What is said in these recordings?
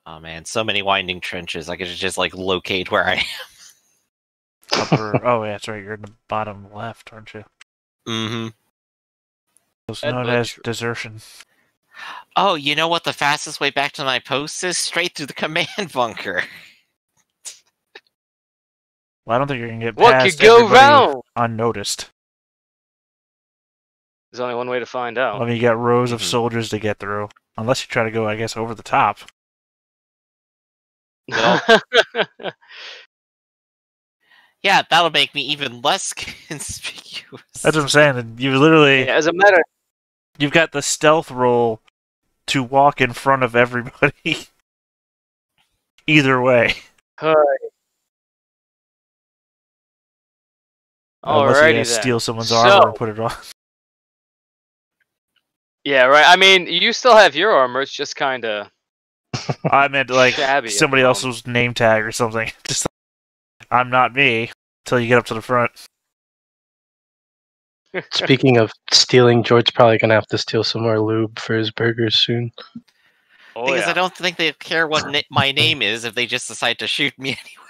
Oh man, so many winding trenches. I could just like locate where I am. Oh, yeah, that's right. You're in the bottom left, aren't you? Mm-hmm. It's known as desertion. Oh, you know what the fastest way back to my post is? Straight through the command bunker. Well, I don't think you're going to get What past could go everybody wrong? unnoticed. There's only one way to find out. I mean, you got rows of soldiers to get through. Unless you try to go, I guess, over the top. Well, yeah, that'll make me even less conspicuous. That's what I'm saying. You literally... Yeah, as a matter... You've got the stealth roll to walk in front of everybody. Either way. Unless you guys steal someone's armor and put it on. Yeah, right. I mean, you still have your armor. It's just kind of... I meant like shabby somebody else's name tag or something. Just I'm not me until you get up to the front. Speaking of stealing, George's probably gonna have to steal some more lube for his burgers soon. Oh, because yeah. I don't think they care what my name is if they just decide to shoot me anyway.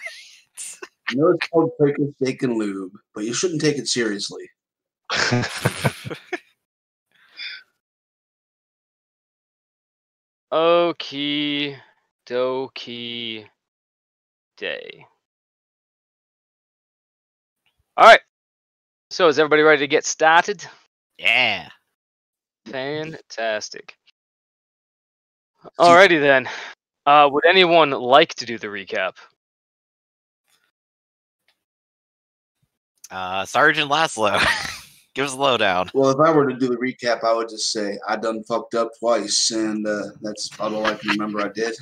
I know it's called Quaker Steak and Lube, but you shouldn't take it seriously. Okie dokie day. Alright. So is everybody ready to get started? Yeah. Fantastic. Alrighty then. Would anyone like to do the recap? Sergeant Laszlo, give us a lowdown. Well, if I were to do the recap, I would just say I done fucked up twice, and that's about all I can remember I did.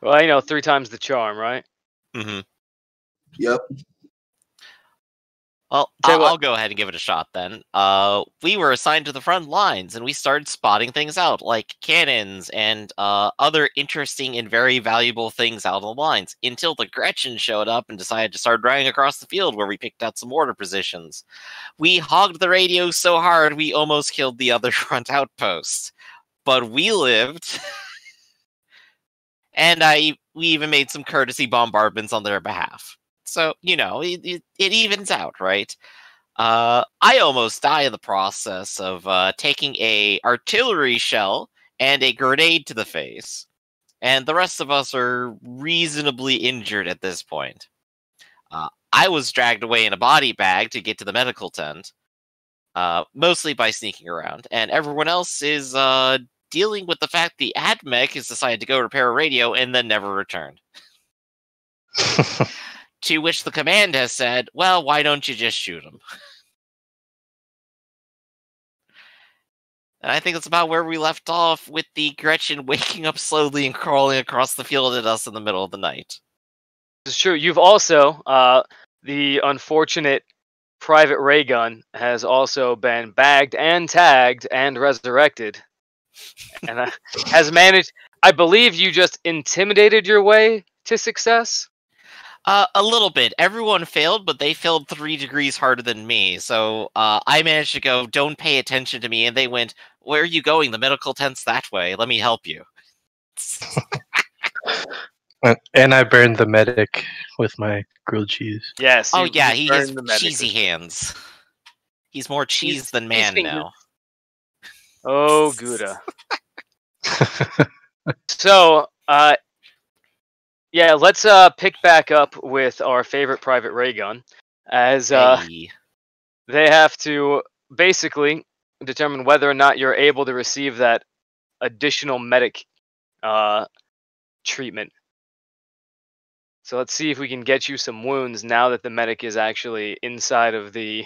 Well, you know, 3 times the charm, right? Mm-hmm. Yep. Well, I'll go ahead and give it a shot then. We were assigned to the front lines, and we started spotting things out, like cannons and other interesting and very valuable things out on the lines, until the Gretchen showed up and decided to start driving across the field, where we picked out some mortar positions. We hogged the radio so hard we almost killed the other front outpost. But we lived, and we even made some courtesy bombardments on their behalf. So, you know, it evens out, right? I almost die in the process of taking a artillery shell and a grenade to the face. And the rest of us are reasonably injured at this point. I was dragged away in a body bag to get to the medical tent, mostly by sneaking around. And everyone else is dealing with the fact the AdMech has decided to go repair a radio and then never returned. To which the command has said, well, why don't you just shoot him? And I think that's about where we left off, with the Gretchen waking up slowly and crawling across the field at us in the middle of the night. It's true. You've also, the unfortunate private ray gun has also been bagged and tagged and resurrected. And has managed, I believe you just intimidated your way to success? A little bit. Everyone failed, but they failed 3 degrees harder than me. So I managed to go, don't pay attention to me. And they went, where are you going? The medical tent's that way. Let me help you. And I burned the medic with my grilled cheese. Yes. Oh, yeah, he has cheesy hands. He's more cheese than man now. Oh, Gouda. So, yeah, let's pick back up with our favorite private ray gun, as they have to basically determine whether or not you're able to receive that additional medic treatment. So let's see if we can get you some wounds now that the medic is actually inside of the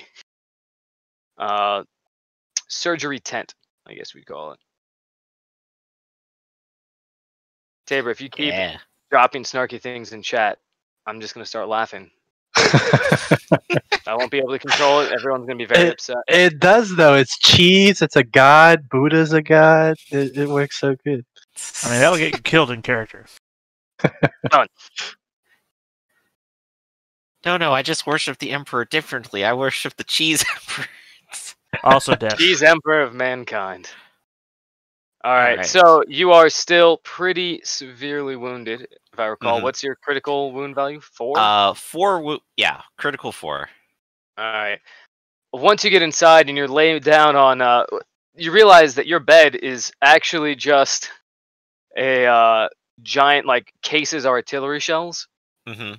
surgery tent, I guess we'd call it. Tabor, if you keep dropping snarky things in chat, I'm just going to start laughing. I won't be able to control it. Everyone's going to be very upset. It does, though. It's cheese. It's a god. Buddha's a god. It works so good. I mean, that'll get you killed in character. Done. No, I just worship the Emperor differently. I worship the cheese Emperor. Also death. He's Emperor of Mankind. Alright, Alright. so you are still pretty severely wounded, if I recall. Mhm. What's your critical wound value? 4? 4. Yeah, critical 4. Alright. Once you get inside and you're laying down on, you realize that your bed is actually just a giant, like, cases of artillery shells Mm-hmm.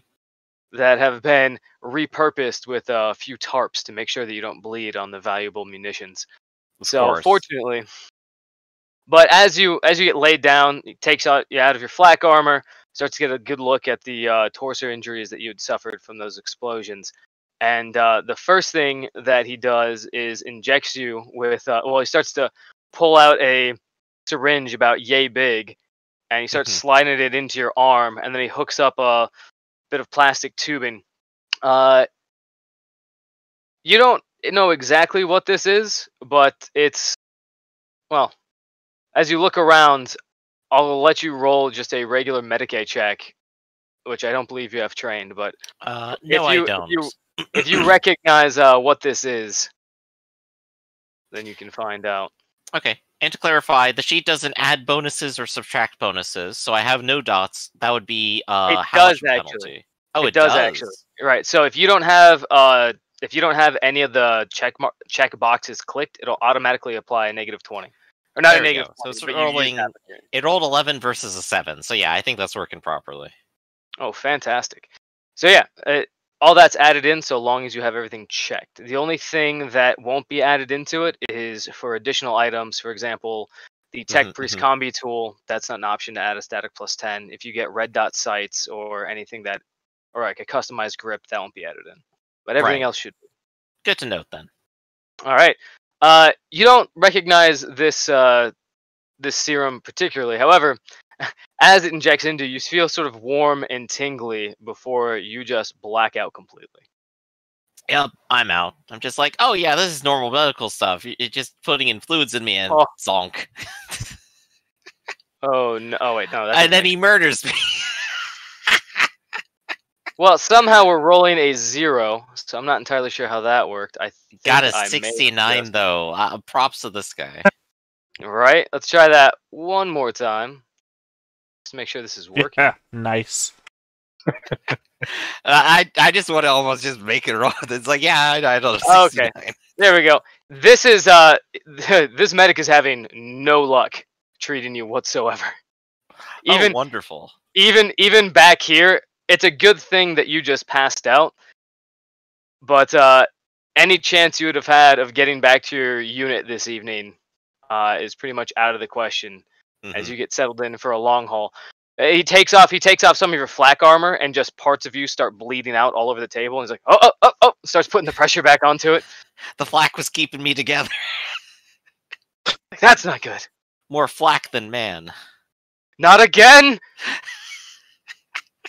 that have been repurposed with a few tarps to make sure that you don't bleed on the valuable munitions. Of So, course. fortunately, but as you get laid down, it takes you out of your flak armor, starts to get a good look at the torso injuries that you had suffered from those explosions. And the first thing that he does is injects you with, well, he starts to pull out a syringe about yay big, and he starts Mhm. sliding it into your arm, and then he hooks up a bit of plastic tubing. Uh, you don't know exactly what this is, but it's, well, as you look around, I'll let you roll just a regular Medicaid check, which I don't believe you have trained. But No, I don't. if you recognize what this is, then you can find out. Okay. And to clarify, the sheet doesn't add bonuses or subtract bonuses, so I have no dots. That would be It how does much of a penalty? actually. Oh, It does actually. Right. So if you don't have any of the check boxes clicked, it'll automatically apply a -20, or not There a we negative go. So 20, it's but you use rolling. that material. It rolled 11 versus a 7. So yeah, I think that's working properly. Oh, fantastic. So yeah, all that's added in so long as you have everything checked. The only thing that won't be added into it is for additional items. For example, the Tech Priest Combi tool, that's not an option to add a static +10. If you get red dot sights or anything that, or like a customized grip, that won't be added in. But everything Right. else should be. Good to note then. All right. You don't recognize this this serum particularly. However, as it injects into you, you feel sort of warm and tingly before you just black out completely. Yep, I'm out. I'm just like, oh yeah, this is normal medical stuff. You're just putting in fluids in me and Oh. zonk. Oh no! Oh wait, no. That's And then he murders me. Well, somehow we're rolling a 0, so I'm not entirely sure how that worked. I think Got a I may have 69 just- though. Props to this guy. Right. Let's try that one more time. Just make sure this is working. Yeah, nice. I just want to almost just make it wrong. It's like, yeah, I don't know. Okay. There we go. This is this medic is having no luck treating you whatsoever. Even wonderful. even back here, it's a good thing that you just passed out. But any chance you would have had of getting back to your unit this evening is pretty much out of the question as you get settled in for a long haul. He takes off some of your flak armor, and just parts of you start bleeding out all over the table. And he's like, oh, starts putting the pressure back onto it. The flak was keeping me together. That's not good. More flak than man. Not again.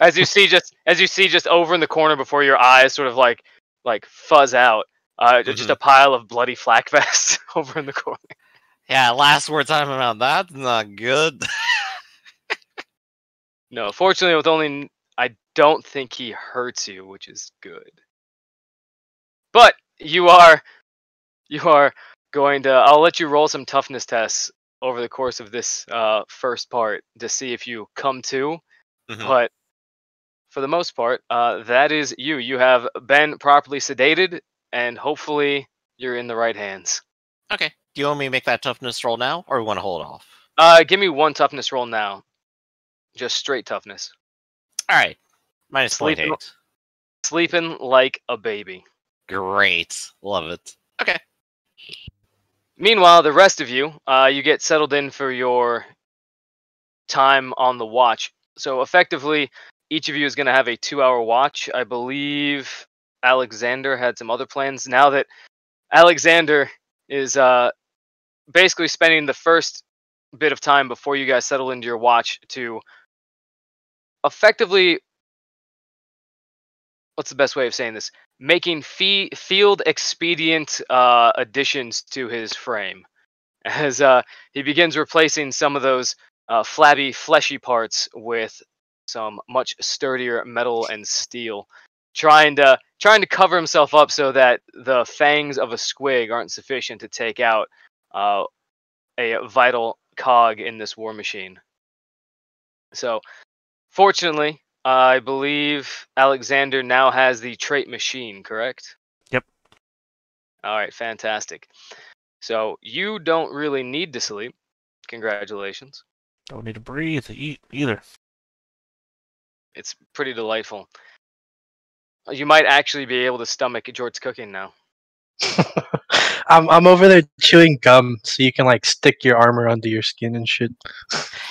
As you see just over in the corner before your eyes sort of like fuzz out, just a pile of bloody flak vests over in the corner. Yeah, last words I'm about that's not good. No, fortunately, with only, I don't think he hurts you, which is good. But you are going to. I'll let you roll some toughness tests over the course of this first part to see if you come to. But for the most part, that is you. You have been properly sedated, and hopefully you're in the right hands. Okay. Do you want me to make that toughness roll now, or we want to hold off? Give me one toughness roll now. Just straight toughness. All right. Minus Sleeping- 0.8. Sleeping like a baby. Great. Love it. Okay. Meanwhile, the rest of you, you get settled in for your time on the watch. So effectively, each of you is going to have a 2-hour watch. I believe Alexander had some other plans. Now that Alexander is basically spending the first bit of time before you guys settle into your watch to effectively, what's the best way of saying this? Making field expedient additions to his frame, as he begins replacing some of those flabby, fleshy parts with some much sturdier metal and steel, trying to cover himself up so that the fangs of a squig aren't sufficient to take out a vital cog in this war machine. So, fortunately, I believe Alexander now has the trait machine, correct? Yep. All right, fantastic. So you don't really need to sleep. Congratulations. Don't need to breathe, eat either. It's pretty delightful. You might actually be able to stomach Jort's cooking now. I'm over there chewing gum, so you can like stick your armor under your skin and shit.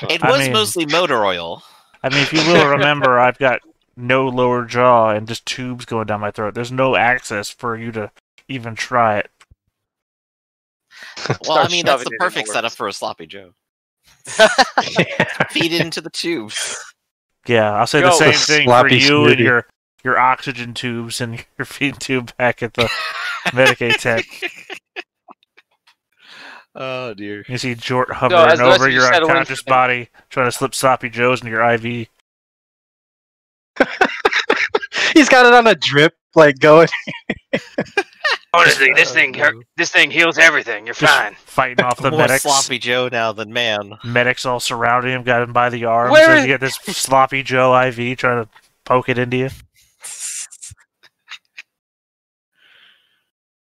It I was mean- mostly motor oil. I mean, if you will remember, I've got no lower jaw and just tubes going down my throat. There's no access for you to even try it. Well, Start I mean, that's shoving the it in perfect the setup works. for a sloppy Joe. Feed it into the tubes. Yeah, I'll say Yo, the same a thing for sloppy you and smoothie. your oxygen tubes and your feed tube back at the Medicaid tech. Oh dear. You see Jort as hovering the rest over of you your settle in unconscious for the- body, trying to slip sloppy joes into your IV. He's got it on a drip, like going. Honestly, this thing heals everything. You're Just fine. fighting off the More medics. sloppy Joe now than man. Medics all surrounding him, got him by the arms. Where As is- you get this sloppy Joe IV trying to poke it into you.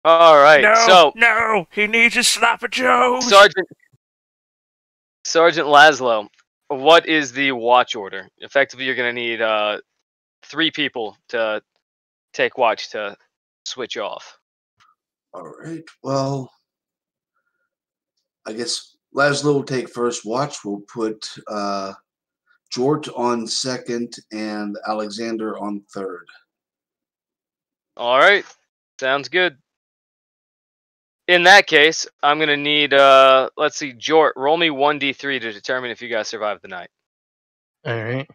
All right. No, So, no, he needs his sloppy Joes. Sergeant Laszlo, what is the watch order? Effectively, you're going to need 3 people to take watch to switch off. All right. Well, I guess Laszlo will take first watch. We'll put Jort on second and Alexander on third. All right. Sounds good. In that case, I'm going to need, let's see, Jort, roll me 1d3 to determine if you guys survive the night. All right.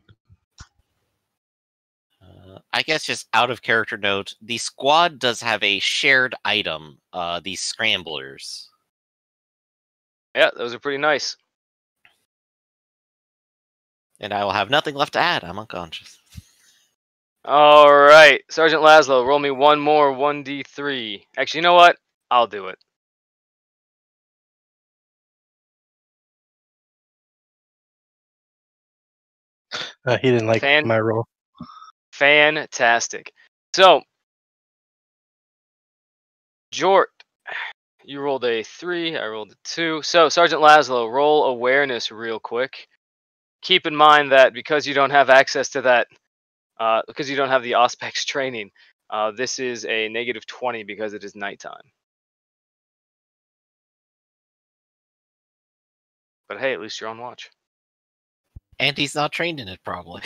I guess just out of character note, the squad does have a shared item, these scramblers. Yeah, those are pretty nice. And I will have nothing left to add. I'm unconscious. All right. Sergeant Laszlo, roll me one more 1d3. Actually, you know what? I'll do it. He didn't like Fan- my roll. Fantastic. So, Jort, you rolled a 3, I rolled a 2. So, Sergeant Laszlo, roll awareness real quick. Keep in mind that because you don't have access to that, because you don't have the Auspex training, this is a negative 20 because it is nighttime. But hey, at least you're on watch. And he's not trained in it, probably.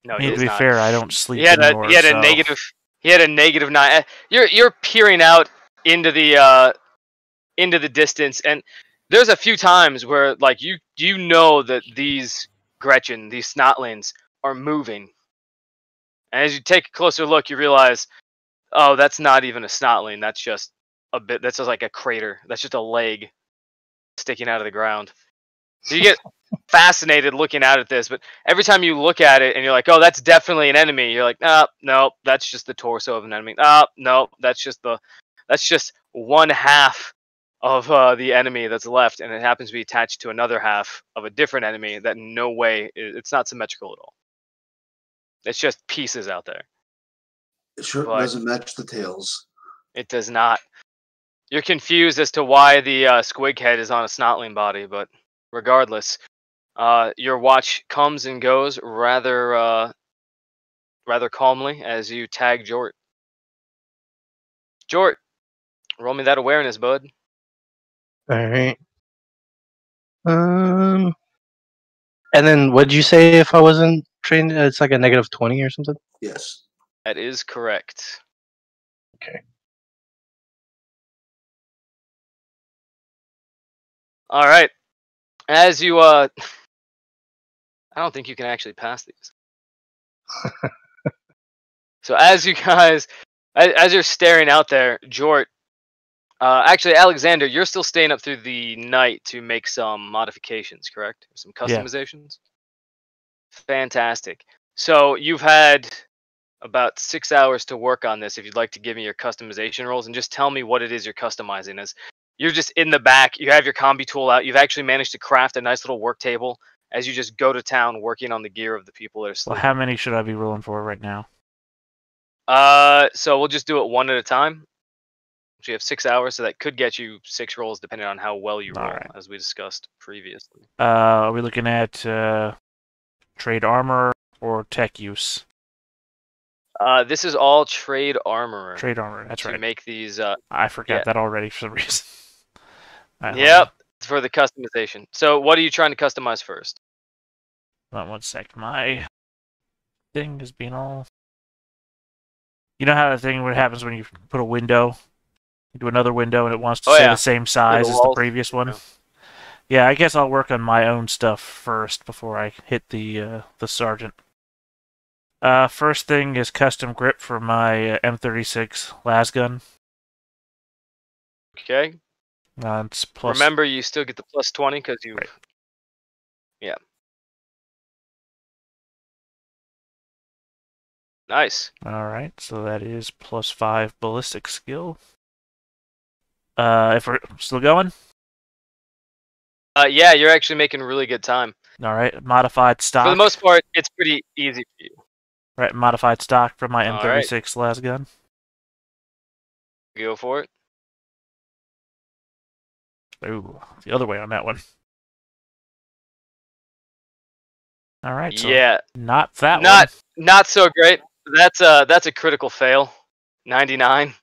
No, I he mean, is to be not. fair, I don't sleep He had anymore. a so- negative. He had a negative 9. You're peering out into the distance, and there's a few times where like you know that these Gretchen, these snotlings, are moving. And as you take a closer look, you realize, oh, that's not even a snotling. That's just a bit. That's just like a crater. That's just a leg sticking out of the ground. So you get fascinated looking out at this, but every time you look at it and you're like, oh, that's definitely an enemy, you're like, no, that's just the torso of an enemy. No, that's just one half of the enemy that's left, and it happens to be attached to another half of a different enemy that in no way, it's not symmetrical at all. It's just pieces out there. It sure But- doesn't match the tails. It does not. You're confused as to why the squig head is on a snotling body, but regardless, your watch comes and goes rather calmly as you tag Jort. Jort, roll me that awareness, bud. All right. And then what'd you say if I wasn't trained? It's like a negative 20 or something. Yes. That is correct. Okay. All right. As you I don't think you can actually pass these. So as you guys, as you're staring out there, Jort, actually Alexander, you're still staying up through the night to make some modifications, correct? Some Yeah. customizations. Fantastic. So you've had about 6 hours to work on this if you'd like to give me your customization rolls and just tell me what it is you're customizing as. You're just in the back, you have your combi tool out, you've actually managed to craft a nice little work table as you just go to town working on the gear of the people that are Well, sleeping. how many should I be rolling for right now? So we'll just do it one at a time. So you have 6 hours, so that could get you 6 rolls depending on how well you roll, Alright. as we discussed previously. Are we looking at trade armor or tech use? This is all trade armor Trade armor, that's to right. make these. I forgot yeah. that already for some reason. Alright, hold Yep, for the customization. So what are you trying to customize first? on 1 sec. My thing has been all... You know how the thing what happens when you put a window, you do another window and it wants to Oh, stay yeah. the same size as the walls, previous one? yeah. Yeah, I guess I'll work on my own stuff first before I hit the sergeant. First thing is custom grip for my M36 lasgun. Okay. It's plus. Remember, you still get the plus 20 because you. Right. Yeah. Nice. All right, so that is plus 5 ballistic skill. If we're still going. Yeah, you're actually making really good time. All right, modified stock. For the most part, it's pretty easy for you. Right, modified stock for my All right. M36 lasgun. Go for it. Ooh, the other way on that one. All right, so Yeah, not that not one. not so great. That's a critical fail. 99.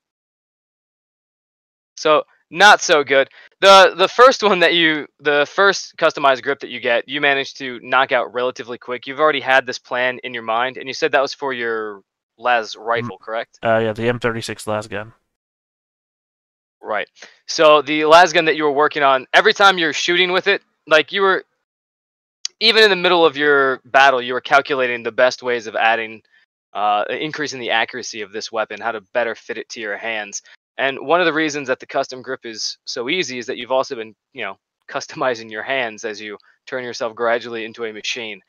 So not so good. The first one that the first customized grip that you get, you managed to knock out relatively quick. You've already had this plan in your mind, and you said that was for your las rifle, correct? Yeah, the M36 lasgun. Right. So the lasgun that you were working on, every time you're shooting with it, like you were, even in the middle of your battle, you were calculating the best ways of adding, increasing the accuracy of this weapon, how to better fit it to your hands. And one of the reasons that the custom grip is so easy is that you've also been, customizing your hands as you turn yourself gradually into a machine.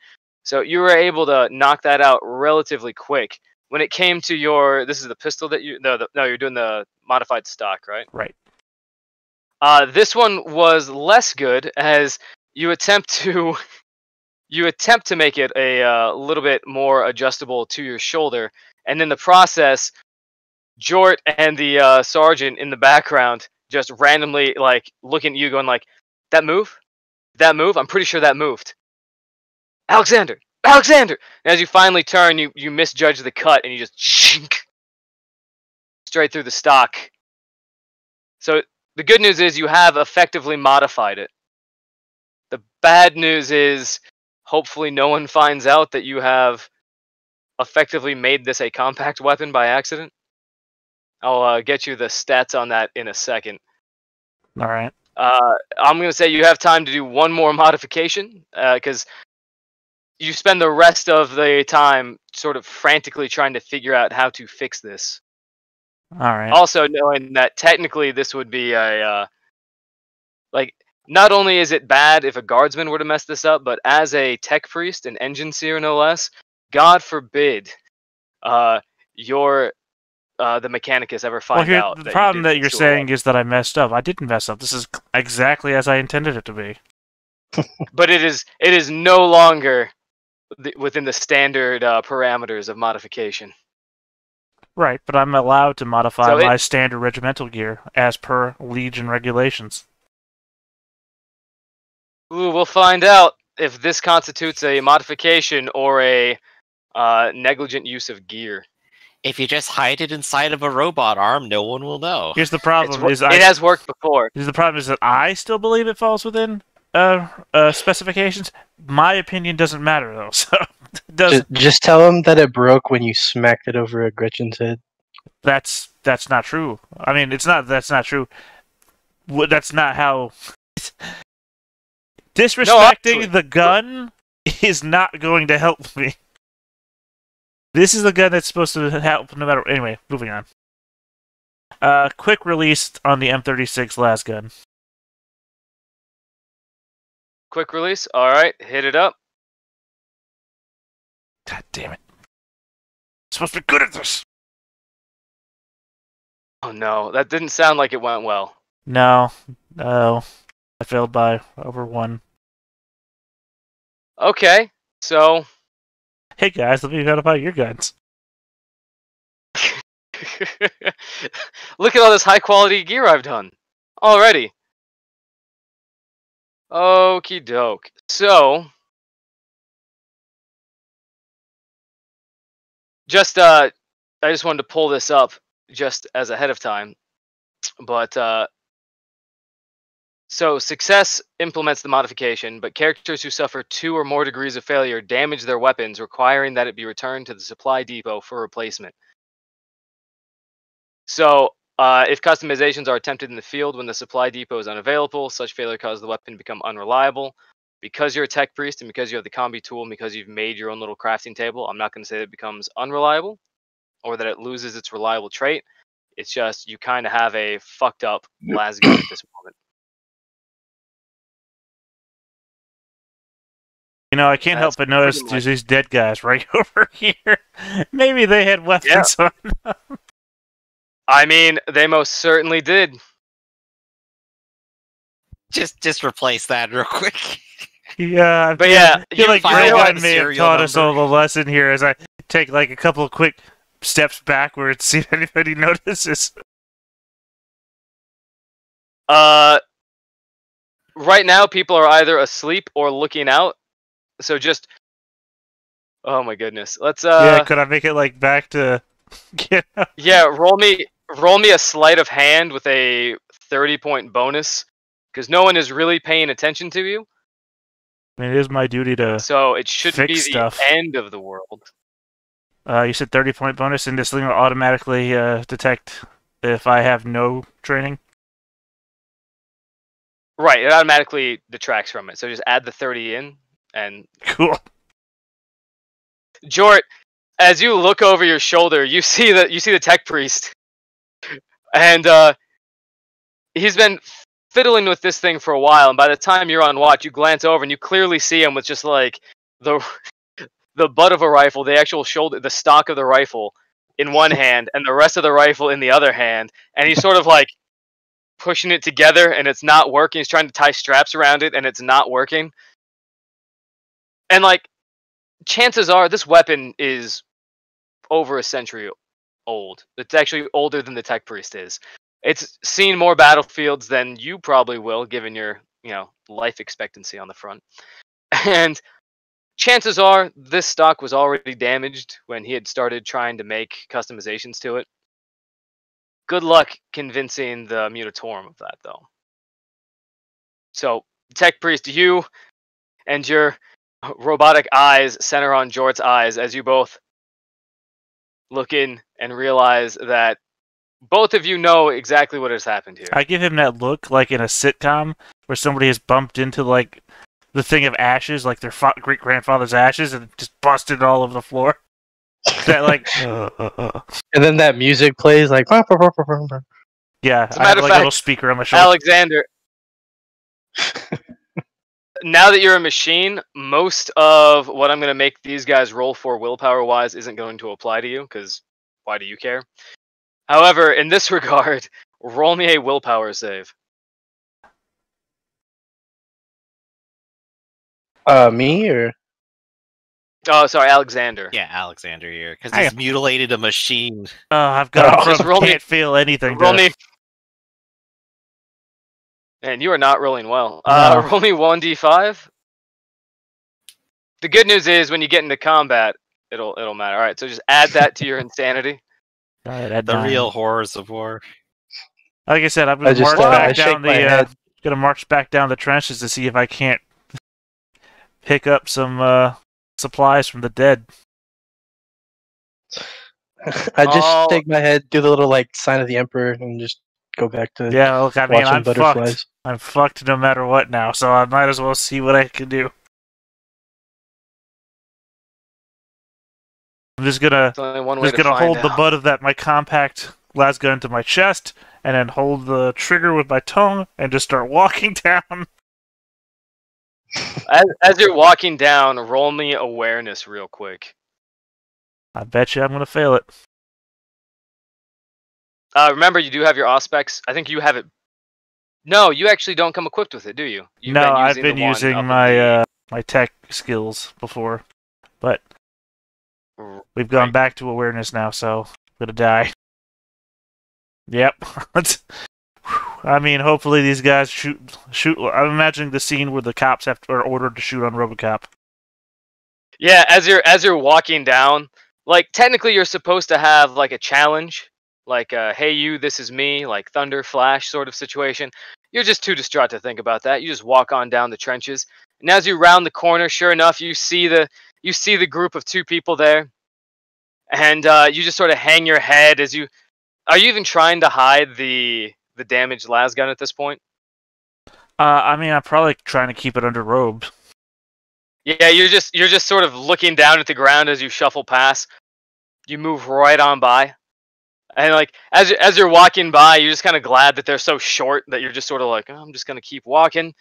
So you were able to knock that out relatively quick. When it came to this is the pistol that no, you're doing the modified stock, right? Right. This one was less good as you attempt to make it a little bit more adjustable to your shoulder, and in the process, Jort and the sergeant in the background just randomly like looking at you, going like, "That move? That move? I'm pretty sure that moved." Alexander! Alexander! And as you finally turn, you misjudge the cut and you just shink straight through the stock. So the good news is you have effectively modified it. The bad news is hopefully no one finds out that you have effectively made this a compact weapon by accident. I'll get you the stats on that in a second. All right. I'm going to say you have time to do one more modification because you spend the rest of the time sort of frantically trying to figure out how to fix this. All right. Also knowing that technically this would be a not only is it bad if a guardsman were to mess this up, but as a tech priest, an engine seer no less, God forbid the Mechanicus ever find out. The that problem you did that you're this to saying is that I messed up. I didn't mess up. This is exactly as I intended it to be. But it is no longer within the standard parameters of modification. Right, but I'm allowed to modify So my standard regimental gear as per Legion regulations. Ooh, we'll find out if this constitutes a modification or a negligent use of gear. If you just hide it inside of a robot arm, no one will know. Here's the problem: it has worked before. Here's the problem: is that I still believe it falls within specifications. My opinion doesn't matter though. So just tell him that it broke when you smacked it over a Gretchen's head. That's not true. I mean, that's not true. That's not how. Disrespecting the gun is not going to help me. This is the gun that's supposed to help no matter... Anyway, moving on. Quick release on the M36 lasgun. Quick release? Alright, hit it up. God damn it. supposed to be good at this. Oh no, that didn't sound like it went well. No. I failed by over 1. Okay, so Hey guys, let me notify your guns. look at all this high quality gear I've done already. Okie doke. So I just wanted to pull this up just as ahead of time. But so success implements the modification, but characters who suffer 2 or more degrees of failure damage their weapons, requiring that it be returned to the supply depot for replacement. So if customizations are attempted in the field when the supply depot is unavailable, such failure causes the weapon to become unreliable. Because you're a tech priest and because you have the combi tool and because you've made your own little crafting table, I'm not going to say that it becomes unreliable or that it loses its reliable trait. It's just you kind of have a fucked up lasgun at this moment. You know, I can't help but notice pretty there's these dead guys right over here. Maybe they had weapons on them. I mean, they most certainly did. Just replace that real quick. Yeah, But yeah, I feel like find out Reagan the may have serial taught us all number. the lesson here as I take like a couple of quick steps backwards, see if anybody notices. Right now people are either asleep or looking out. So just oh my goodness. Let's Yeah, could I make it like back to get up? yeah, roll me a sleight of hand with a 30-point bonus because no one is really paying attention to you. I mean, it is my duty to. So it should fix be stuff. the end of the world. You said 30-point bonus, and this thing will automatically detect if I have no training. Right, it automatically detracts from it. So just add the 30 in and Cool. Jort, as you look over your shoulder, you see the tech priest. And he's been fiddling with this thing for a while, and by the time you're on watch, you glance over and you clearly see him with just like the butt of a rifle, the actual shoulder, the stock of the rifle in one hand, and the rest of the rifle in the other hand, and he's sort of like pushing it together, and it's not working. He's trying to tie straps around it, and it's not working. And like, chances are this weapon is over a century old. It's actually older than the tech priest is. It's seen more battlefields than you probably will, given your, life expectancy on the front. And chances are this stock was already damaged when he had started trying to make customizations to it. Good luck convincing the Munitorum of that, though. So, tech priest, you and your robotic eyes center on Jort's eyes as you both look in and realize that both of you know exactly what has happened here. I give him that look like in a sitcom where somebody has bumped into like the thing of ashes, like their great grandfather's ashes, and just busted all over the floor. That like, And then that music plays like. yeah, As a I have matter of like a fact, little speaker on my shoulder. Alexander, now that you're a machine, most of what I'm going to make these guys roll for willpower-wise isn't going to apply to you, because why do you care? However, in this regard, roll me a willpower save. Me or? Oh, sorry, Alexander. Yeah, Alexander here, because I he's am- mutilated a machine. I've got Just from roll me- can't feel anything. Roll to- me. And you are not rolling well. No. Roll me 1d5. The good news is when you get into combat, it'll matter. All right, so just add that to your insanity. The real horrors of war. Like I said, I'm I gonna just, march I back shake down my the. head. Gonna march back down the trenches to see if I can't pick up some supplies from the dead. I just Oh. shake my head, do the little like sign of the emperor, and just go back to Yeah, look, I mean, watching I'm butterflies. fucked. I'm fucked no matter what now, so I might as well see what I can do. I'm just gonna It's only one way to hold find the out. butt of that my compact lasgun to my chest, and then hold the trigger with my tongue, and just start walking down. As you're walking down, roll me awareness real quick. I bet you I'm gonna fail it. Remember, you do have your Auspex. I think you have it. No, you actually don't come equipped with it, do you? You've No, been I've using been the one using up in my my tech skills before, but we've gone Right. back to awareness now, so I'm gonna die. Yep. I mean, hopefully these guys shoot. I'm imagining the scene where the cops are ordered to shoot on RoboCop. Yeah, as you're walking down, like technically you're supposed to have like a challenge, like hey you, this is me, like Thunder Flash sort of situation. You're just too distraught to think about that. You just walk on down the trenches. And as you round the corner, sure enough, you see the group of 2 people there. And you just sort of hang your head as you are you even trying to hide the damaged las gun at this point? I mean, I'm probably trying to keep it under robes. Yeah, you're just sort of looking down at the ground as you shuffle past. You move right on by, and like as you're walking by, you're just kind of glad that they're so short that you're just sort of like, oh, I'm just gonna keep walking.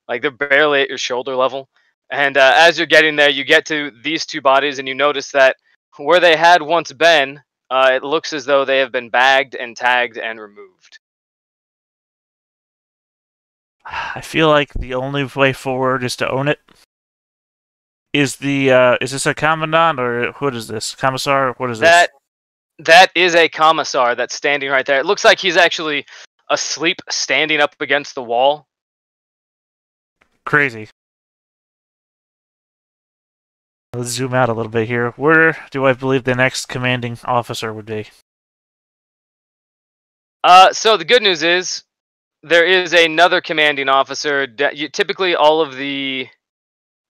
Like they're barely at your shoulder level. And as you're getting there, you get to these 2 bodies, and you notice that where they had once been, it looks as though they have been bagged and tagged and removed. I feel like the only way forward is to own it. Is this a commandant or what is this? Commissar? What is this? That is a commissar that's standing right there. It looks like he's actually asleep, standing up against the wall. Crazy. Let's zoom out a little bit here. Where do I believe the next commanding officer would be? So the good news is there is another commanding officer. Typically, all of they're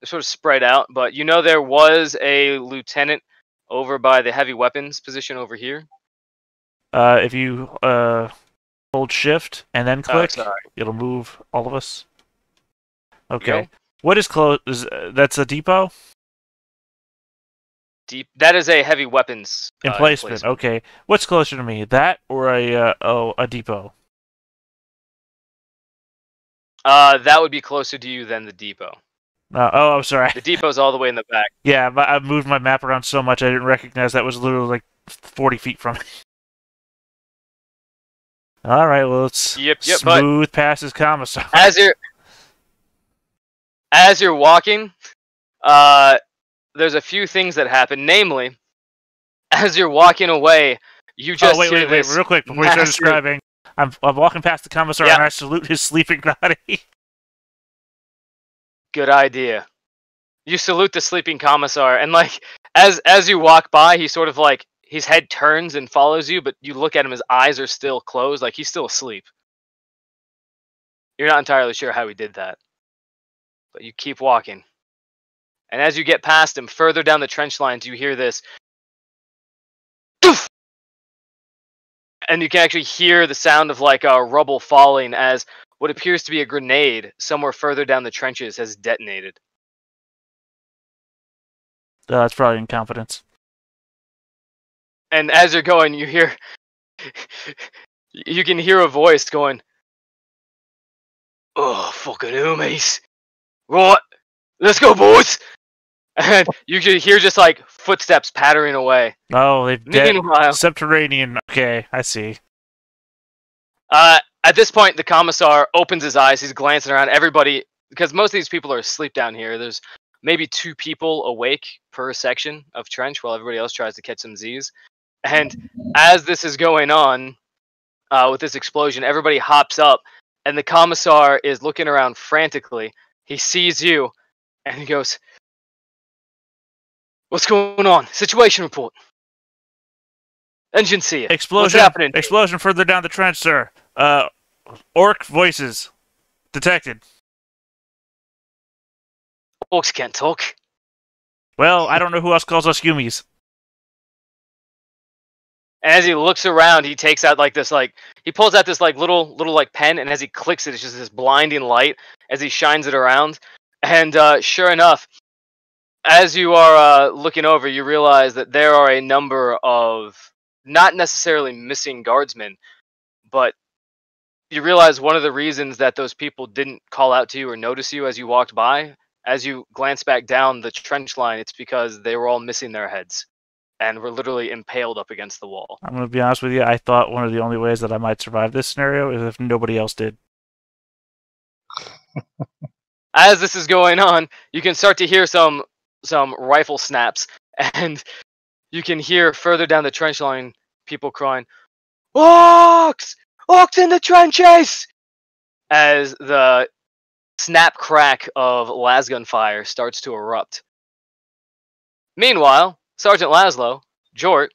sort of spread out, but you know there was a lieutenant over by the heavy weapons position over here. If you hold shift and then click, sorry. it'll move all of us. Okay. Yo. What is close? That's a depot? That is a heavy weapons Emplacement. Okay. What's closer to me, that or a depot? That would be closer to you than the depot. Oh, I'm sorry. The depot's all the way in the back. Yeah, but I moved my map around so much I didn't recognize that was literally like 40 feet from me. All right, well, let's smooth past his commissar. As you're walking, there's a few things that happen. Namely, as you're walking away, you just wait, real quick before you start describing. I'm walking past the commissar and I salute his sleeping body. Good idea. You salute the sleeping commissar, and like as you walk by, he sort of like his head turns and follows you, but you look at him, his eyes are still closed, like he's still asleep. You're not entirely sure how he did that, but you keep walking. And as you get past him, further down the trench lines, you hear this. And you can actually hear the sound of like rubble falling as what appears to be a grenade somewhere further down the trenches has detonated. That's probably incompetence. And as you're going, you can hear a voice going, "Oh, fucking homies. Right, let's go, boys." And you can hear just like footsteps pattering away. Oh, they've Meanwhile, subterranean. Okay, I see. At this point, the commissar opens his eyes. He's glancing around. Everybody, because most of these people are asleep down here. There's maybe 2 people awake per section of trench, while everybody else tries to catch some Z's. And as this is going on, with this explosion, everybody hops up, and the commissar is looking around frantically. He sees you, and he goes, "What's going on? Situation report. Engine see it. Explosion. What's happening? Explosion further down the trench, sir. Orc voices detected. Orcs can't talk." Well, I don't know who else calls us Yumis. And as he looks around, he takes out like this, like he pulls out this like little like pen, and as he clicks it, it's just this blinding light as he shines it around. And sure enough, as you are looking over, you realize that there are a number of not necessarily missing guardsmen, but you realize one of the reasons that those people didn't call out to you or notice you as you walked by, as you glance back down the trench line, it's because they were all missing their heads. and were literally impaled up against the wall. I'm going to be honest with you. I thought one of the only ways that I might survive this scenario is if nobody else did. As this is going on, you can start to hear some rifle snaps, and you can hear further down the trench line people crying, "Orcs! Orcs in the trenches!" As the snap crack of lasgun fire starts to erupt. Meanwhile, Sergeant Laszlo, Jort,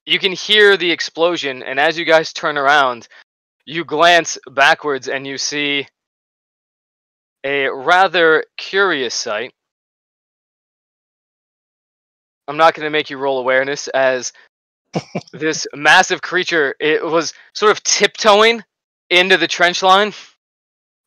you can hear the explosion, and as you guys turn around, you glance backwards and you see a rather curious sight. I'm not going to make you roll awareness, as this massive creature, it was sort of tiptoeing into the trench line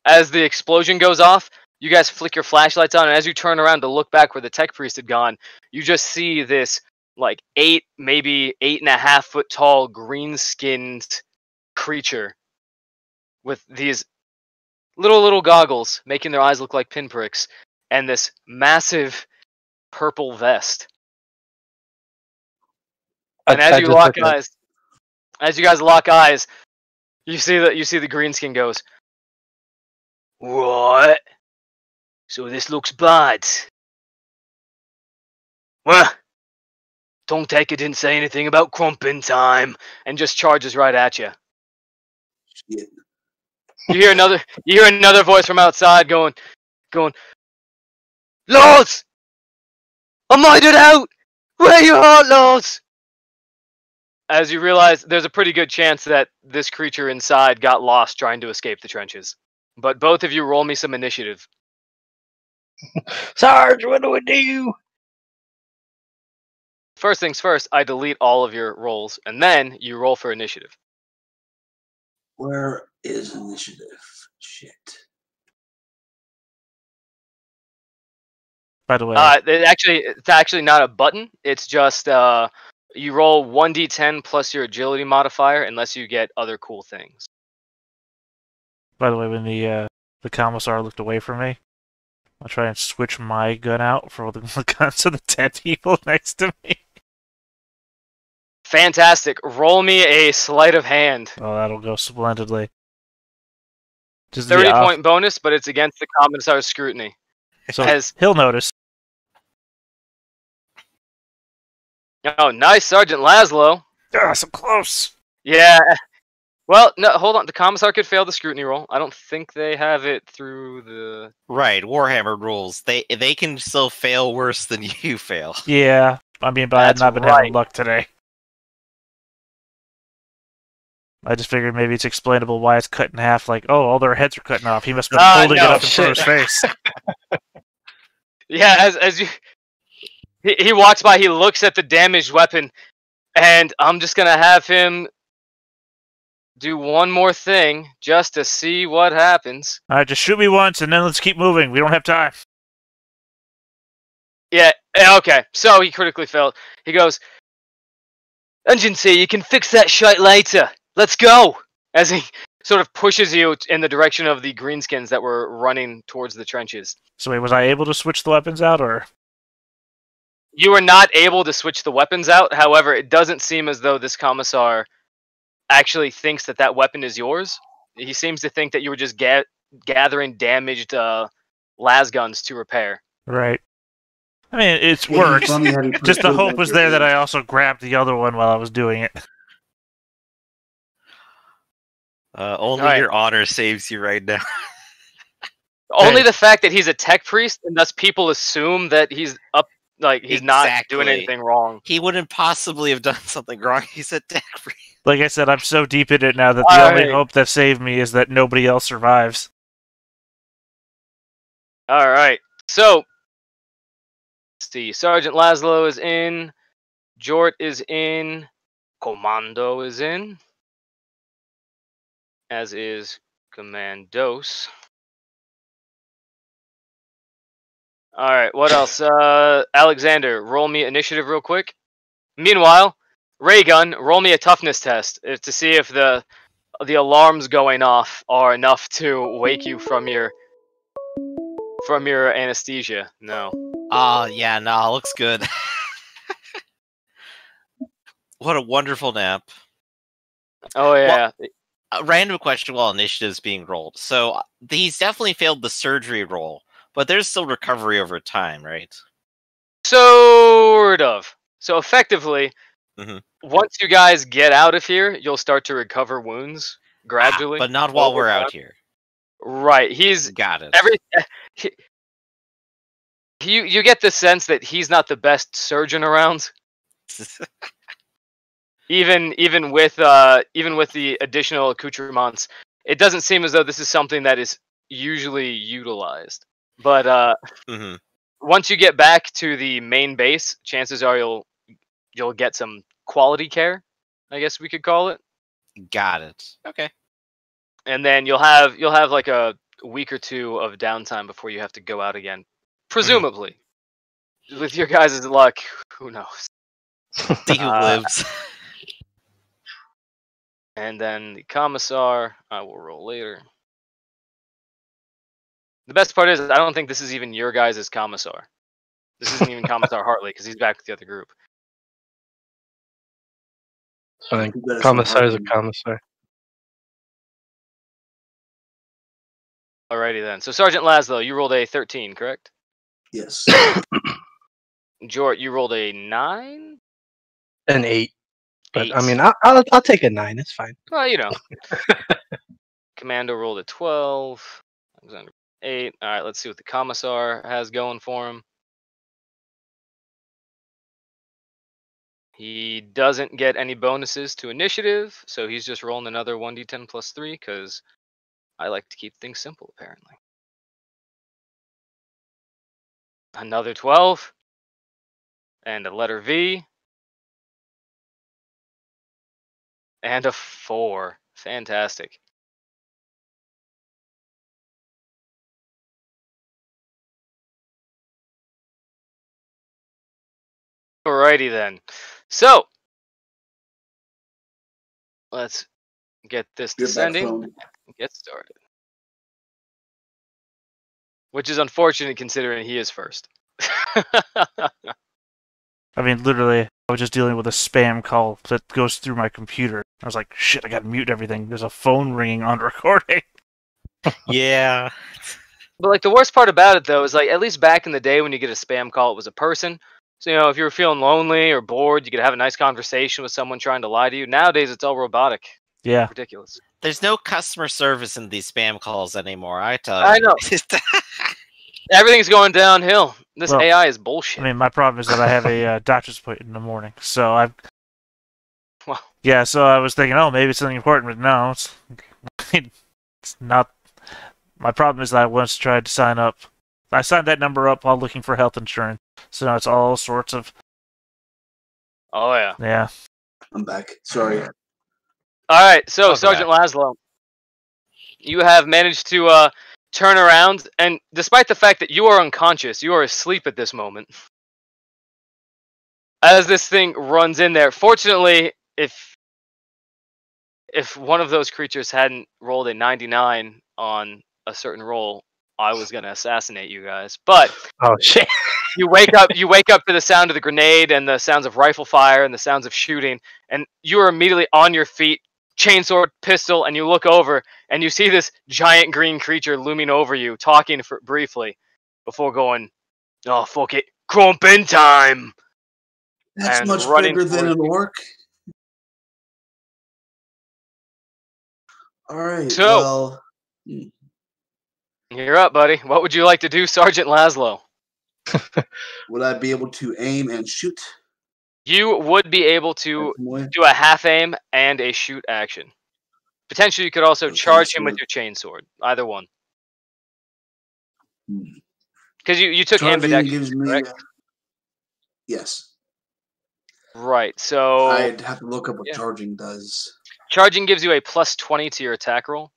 as the explosion goes off. You guys flick your flashlights on, and as you turn around to look back where the tech priest had gone, you just see this like 8, maybe 8.5 foot tall green-skinned creature with these little goggles making their eyes look like pinpricks, and this massive purple vest. And as you lock eyes, as you guys lock eyes, you see the greenskin goes, "What? So this looks bad. Well, don't take it didn't say anything about crumping time," and just charges right at you. Shit. You hear another voice from outside going, "Lords! I made it out! Where you are, lords?" As you realize there's a pretty good chance that this creature inside got lost trying to escape the trenches. But both of you roll me some initiative. Sarge, what do we do? First things first, I delete all of your rolls, and then you roll for initiative. Where is initiative? Shit. By the way, It's actually not a button. It's just you roll 1d10 plus your agility modifier, unless you get other cool things. when the commissar looked away from me, I'll try and switch my gun out for the guns of the 10 people next to me. Fantastic. Roll me a sleight of hand. Oh, that'll go splendidly. Just 30-point bonus, but it's against the commissar's scrutiny. So he'll notice. Oh, nice, Sergeant Laszlo. Ah, so close. Yeah. Well, no, hold on. The commissar could fail the scrutiny roll. I don't think they have it through the... Right, Warhammer rules. They can still fail worse than you fail. Yeah, I mean, but I had not been having luck today. I just figured maybe it's explainable why it's cut in half. Like, oh, all their heads are cutting off. He must have been holding it up in front of his face. Yeah, as you... He walks by, he looks at the damaged weapon, and I'm just gonna have him do one more thing just to see what happens. Alright, just shoot me once and then let's keep moving. We don't have time. Yeah, okay. So he critically failed. He goes, "Agency, you can fix that shite later. Let's go!" As he sort of pushes you in the direction of the greenskins that were running towards the trenches. So wait, was I able to switch the weapons out, or...? You were not able to switch the weapons out. However, it doesn't seem as though this commissar actually thinks that weapon is yours. He seems to think that you were just gathering damaged las guns to repair. Right. I mean, it's worked. Just the hope was there that I also grabbed the other one while I was doing it. Only your honor saves you right now. Only the fact that he's a tech priest, and thus people assume that he's up. Like, he's not doing anything wrong. He wouldn't possibly have done something wrong. He's a tech priest. Like I said, I'm so deep in it now that the only hope that saved me is that nobody else survives. Alright, so... Let's see, Sergeant Laszlo is in. Jort is in. Commando is in. As is Commandos. Alright, what else? Alexander, roll me initiative real quick. Meanwhile, Raygun, roll me a toughness test to see if the alarms going off are enough to wake you from your anesthesia. No. Yeah, no, looks good. What a wonderful nap. Oh yeah. A random question while initiative's being rolled. So he's definitely failed the surgery roll, but there's still recovery over time, right? Sort of. So effectively, Mhm. once you guys get out of here, you'll start to recover wounds gradually. But not while over we're time. out here. Right. He's Got it. you get the sense that he's not the best surgeon around. Even with the additional accoutrements, it doesn't seem as though this is something that is usually utilized. But Mhm. once you get back to the main base, chances are you'll get some quality care, I guess we could call it. Got it. Okay. And then you'll have like a week or two of downtime before you have to go out again. Presumably. With your guys' luck, who knows? See who lives. And then the commissar, I will roll later. The best part is, I don't think this is even your guys' commissar. This isn't even Commissar Hartley, because he's back with the other group. Fine. Commissar is a commissar. Alrighty then. So Sergeant Laszlo, you rolled a 13, correct? Yes. Jort, you rolled a 9? An 8. But 8. I mean, I'll take a 9. It's fine. Well, you know. Commando rolled a 12. Alexander 8. All right, let's see what the commissar has going for him. He doesn't get any bonuses to initiative, so he's just rolling another 1d10 plus 3 because I like to keep things simple, apparently. Another 12. And a letter V. And a 4. Fantastic. Alrighty then. So, let's get this Get back descending from- and get started. Which is unfortunate considering he is first. I mean, literally, I was just dealing with a spam call that goes through my computer. I was like, shit, I gotta mute everything. There's a phone ringing on recording. Yeah. But like the worst part about it though is like at least back in the day when you get a spam call, it was a person. So you know if you were feeling lonely or bored, you could have a nice conversation with someone trying to lie to you. Nowadays it's all robotic. Yeah. Ridiculous. There's no customer service in these spam calls anymore, I tell you. I know. Everything's going downhill. This Well, AI is bullshit. I mean, my problem is that I have a doctor's appointment in the morning, so I've. Well. Yeah, so I was thinking, oh, maybe it's something important, but no, it's not. My problem is that I once tried to sign up. I signed that number up while looking for health insurance, so now it's all sorts of. Oh yeah. Yeah. I'm back. Sorry. All right, so Welcome Sergeant Laszlo, you have managed to turn around, and despite the fact that you are unconscious, you are asleep at this moment. As this thing runs in there, fortunately, if one of those creatures hadn't rolled a 99 on a certain roll, I was gonna assassinate you guys. But Oh shit! you wake up to the sound of the grenade and the sounds of rifle fire and the sounds of shooting, and you are immediately on your feet, chainsaw, pistol, and you look over and you see this giant green creature looming over you, talking briefly before going, "Oh fuck it, crumpin' time!" That's And much running bigger than towards an you. orc. All right. So- Well, You're up, buddy. What would you like to do, Sergeant Laszlo? would I be able to aim and shoot? You would be able to do a half aim and a shoot action. Potentially, you could also Okay, charge him so- with your chainsword. Either one. Hmm. Because you took Charging ambidextrous, gives me. correct? Yes. Right. So I'd have to look up what yeah. charging does. charging gives you a plus 20 to your attack roll.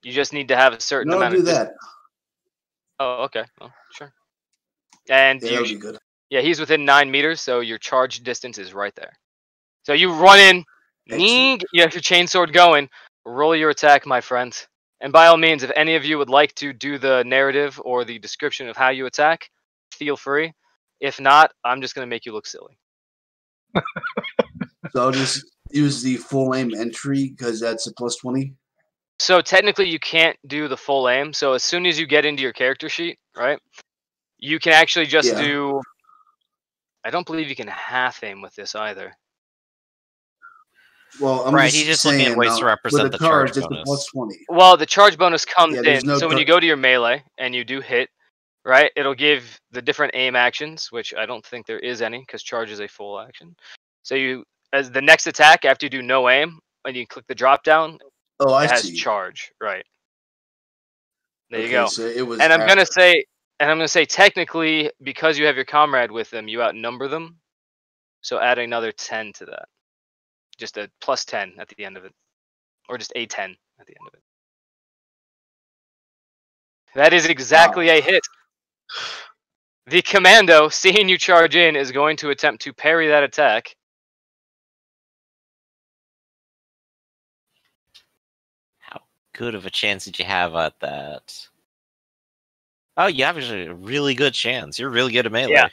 You just need to have a certain No, amount do of that. Oh, okay. Well, sure. And Yeah, you, that'll be good. yeah, he's within 9 meters, so your charge distance is right there. So you run in, Excellent. you have your chainsword going, roll your attack, my friend. And by all means, if any of you would like to do the narrative or the description of how you attack, feel free. If not, I'm just going to make you look silly. So I'll just use the full aim entry because that's a +20. So technically, you can't do the full aim. So as soon as you get into your character sheet, right, you can actually just do. I don't believe you can half aim with this either. Well, I'm Right, just he's just saying, looking at ways to represent with the the charge, charge it's a bonus. +20. Well, the charge bonus comes Yeah, there's in. no So when you go to your melee and you do hit, right, it'll give the different aim actions, which I don't think there is any because charge is a full action. So you, as the next attack after you do no aim, and you click the drop down, Oh, I it has see. charge, right? There you Okay, go. so it was And I'm gonna after. say technically, because you have your comrade with them, you outnumber them. So add another 10 to that. Just a +10 at the end of it. Or just a 10 at the end of it. That is exactly a hit. The commando, seeing you charge in, is going to attempt to parry that attack. How good of a chance did you have at that? Oh, you have a really good chance. You're really good at melee.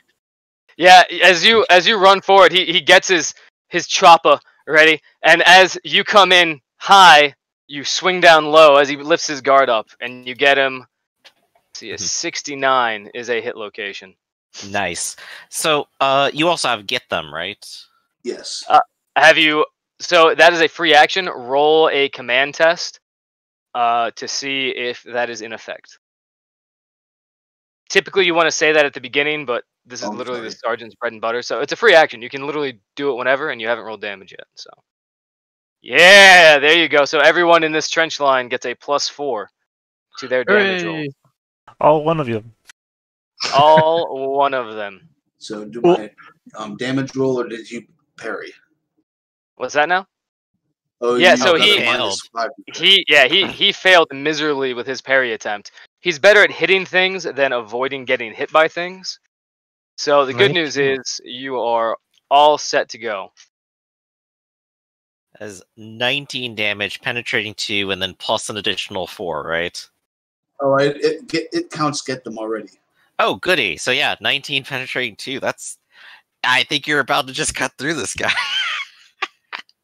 Yeah, as you run forward, he gets his chopper ready, and as you come in high, you swing down low as he lifts his guard up, and you get him. See, a 69 is a hit location. Nice. So, you also have get them, right? Yes. Have you? So that is a free action. Roll a command test to see if that is in effect. Typically, you want to say that at the beginning, but this is literally the sergeant's bread and butter. So it's a free action. You can literally do it whenever, and you haven't rolled damage yet. So, yeah, there you go. So everyone in this trench line gets a +4 to their damage roll. All one of you. All one of them. So do my damage roll, or did you parry? What's that now? Oh, Yeah, you so got he a -5. he failed miserably with his parry attempt. He's better at hitting things than avoiding getting hit by things. So the good news is you are all set to go. As 19 damage, penetrating 2, and then plus an additional 4, right? Oh, it counts. Get them already. Oh, goody. So yeah, 19 penetrating 2. That's. I think you're about to just cut through this guy.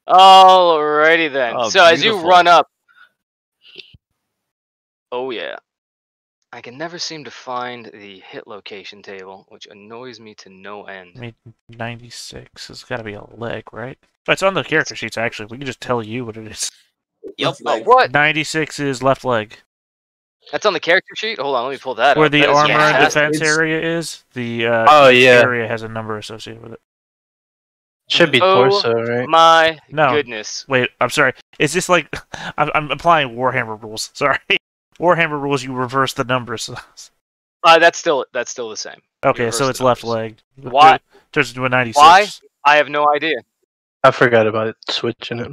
Alrighty then. Oh, so as you beautiful. run up, oh yeah, I can never seem to find the hit location table, which annoys me to no end. I mean, 96 has got to be a leg, right? But it's on the character sheets, actually. We can just tell you what it is. Yep. Oh, what? 96 is left leg. That's on the character sheet? Hold on, let me pull that Where up. the That is armor and fantastic. defense area is, the area has a number associated with it. Should be torso, right? My No. goodness. Wait, I'm sorry. Is this like... I'm applying Warhammer rules. Sorry. Warhammer rules, you reverse the numbers. That's still the same. Okay, Reverse so the it's left numbers. leg. Why? Turns into a 96. Why? I have no idea. I forgot about it. Switching it.